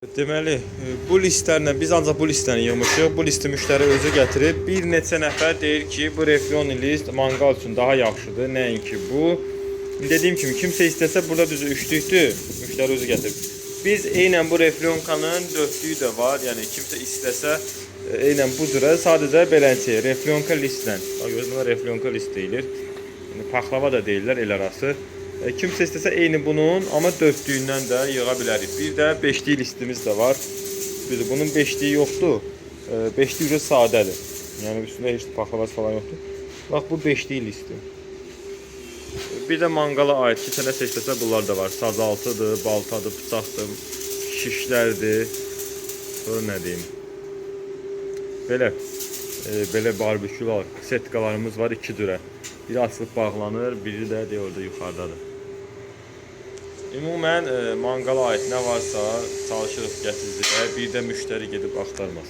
Deməli, bu listlərlə biz ancaq bu listəni yığmışıq. Bu listi müştəri özü gətirib. Bir neçə nəfər deyir ki, bu reflon list manqal üçün daha yaxşıdır, nəinki bu. Dediyim kimi, kimsə istəsə burada düzü üçlükdür, müştəri özü gətirib. Biz eynən bu reflonkanın dörtlüyü də var. Yəni kimsə istəsə eynən bu cürə sadəcə beləncə reflonka listlə. Bax gözünə reflonka list deyilir. Yəni paxlava da deyirlər el arası. Kimsə istəsə eyni bunun, amma dörtlüyündən də yığa bilərik. Bir də beşlik listimiz də var. Bunun beşliyi yoxdur. Beşlik üzrə sadədir. Yəni üstündə heç paxlavası falan yoxdur. Bax bu beşlik listi. Bir də manqala aid ki, sənə istəsə bunlar da var. Sazaltıdır, baltadır, bıçaqdır, şişlərdir. Sonra nə deyim? Belə barbekülər, setkalarımız var 2 cürə. Biri açılıb bağlanır, biri də orada yuxarıdadır. Ümumən manqala aid nə varsa çalışırıq gətirəcək. Bir də müştəri gedib axtarmasın.